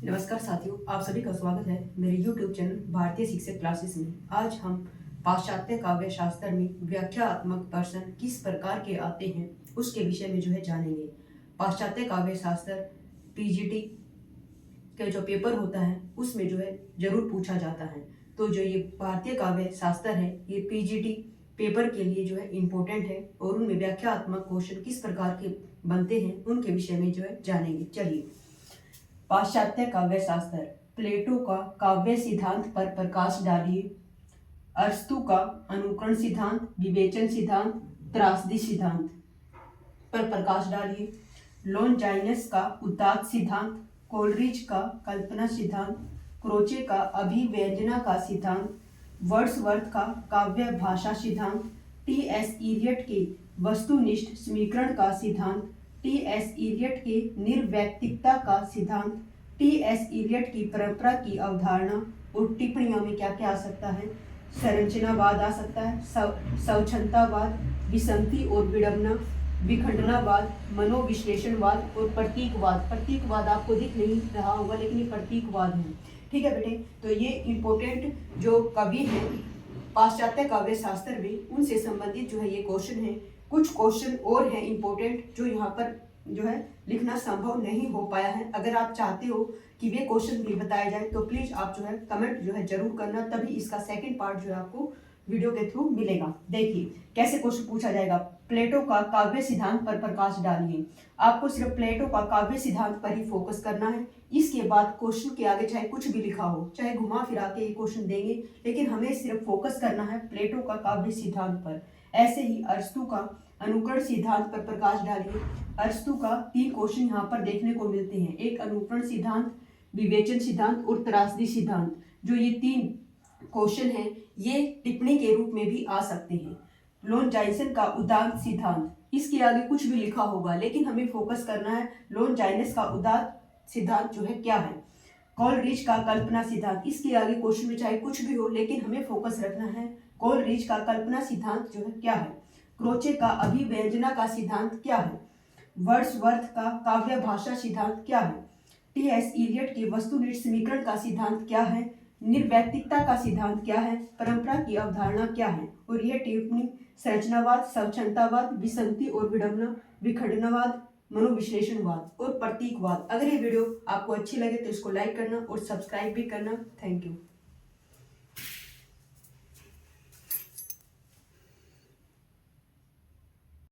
नमस्कार साथियों, आप सभी का स्वागत है मेरे YouTube चैनल भारतीय शिक्षक क्लासेस में। आज हम पाश्चात्य काव्य शास्त्र में व्याख्यात्मक प्रश्न किस प्रकार के आते हैं उसके विषय में जानेंगे। पाश्चात्य काव्य शास्त्र पीजीटी का जो पेपर होता है उसमें जरूर पूछा जाता है। तो जो ये भारतीय काव्य शास्त्र है ये पीजीटी पेपर के लिए इम्पोर्टेंट है और उनमें व्याख्यात्मक क्वेश्चन किस प्रकार के बनते हैं उनके विषय में जानेंगे। चलिए, पाश्चात्य काव्य शास्त्र। प्लेटो का काव्य सिद्धांत पर प्रकाश डालिए। अरस्तु का अनुकरण सिद्धांत, विवेचन सिद्धांत, त्रासदी सिद्धांत पर प्रकाश डालिए। लॉन्जाइनस का उदात्त सिद्धांत, कोलरिज का कल्पना सिद्धांत, क्रोचे का अभिव्यंजना का सिद्धांत, वर्ड्सवर्थ का काव्य भाषा सिद्धांत, टी.एस. इलियट के वस्तुनिष्ठ समीकरण का सिद्धांत, टी.एस. इलियट के निर्वैयक्तिकता का सिद्धांत, टी.एस. इलियट की परंपरा की अवधारणा। और टिप्पणियों में क्या क्या आ सकता है? संरचनावाद आ सकता है, स्वच्छंदतावाद, विसंगति और विडंबना, विखंडनावाद, मनोविश्लेषणवाद और प्रतीकवाद। प्रतीकवाद आपको दिख नहीं रहा होगा लेकिन ये प्रतीकवाद है। ठीक है बेटे, तो ये इम्पोर्टेंट जो कवि हैं पाश्चात्य काव्य शास्त्र में उनसे संबंधित ये क्वेश्चन है। कुछ क्वेश्चन और हैं इम्पोर्टेंट जो यहाँ पर लिखना संभव नहीं हो पाया है। अगर आप चाहते हो कि वे क्वेश्चन भी बताए जाए तो प्लीज आप कमेंट जरूर करना, तभी इसका सेकंड पार्ट आपको वीडियो के थ्रू मिलेगा। देखिए कैसे क्वेश्चन पूछा जाएगा। प्लेटो का काव्य सिद्धांत पर प्रकाश डालिए। आपको सिर्फ प्लेटो का काव्य सिद्धांत पर ही फोकस करना है। इसके बाद क्वेश्चन के आगे चाहे कुछ भी लिखा हो, चाहे घुमा फिरा के ये क्वेश्चन देंगे, लेकिन हमें सिर्फ फोकस करना है प्लेटो का काव्य सिद्धांत पर। ऐसे ही अरस्तु का अनुकरण सिद्धांत पर प्रकाश डालिए। अरस्तु का 3 क्वेश्चन यहाँ पर देखने को मिलते हैं, एक अनुकरण सिद्धांत, विवेचन सिद्धांत और त्रासदी सिद्धांत। जो ये 3 क्वेश्चन हैं ये टिप्पणी के रूप में भी आ सकते हैं। लॉन्जाइनस का उदात्त सिद्धांत, इसके आगे कुछ भी लिखा होगा लेकिन हमें फोकस करना है लॉन्जाइनस का उदात्त सिद्धांत क्या है। कोलरिज का कल्पना सिद्धांत, इसके आगे क्वेश्चन में चाहे कुछ भी हो लेकिन हमें फोकस रखना है कोलरिज का कल्पना सिद्धांत क्या है। क्रोचे का अभिव्यंजना का सिद्धांत क्या है। वर्ड्सवर्थ का काव्य भाषा सिद्धांत क्या है। टी.एस. इलियट के वस्तुनिष्ठ समीकरण का सिद्धांत क्या है। निर्वैयक्तिकता का सिद्धांत क्या है। परंपरा की अवधारणा क्या है। और यह टिप्पणी संरचनावाद, स्वच्छंदतावाद, विसंगति और विडंबना, विखंडनावाद, मनोविश्लेषणवाद और प्रतीकवाद। अगर ये वीडियो आपको अच्छी लगे तो इसको लाइक करना और सब्सक्राइब भी करना। Thank you.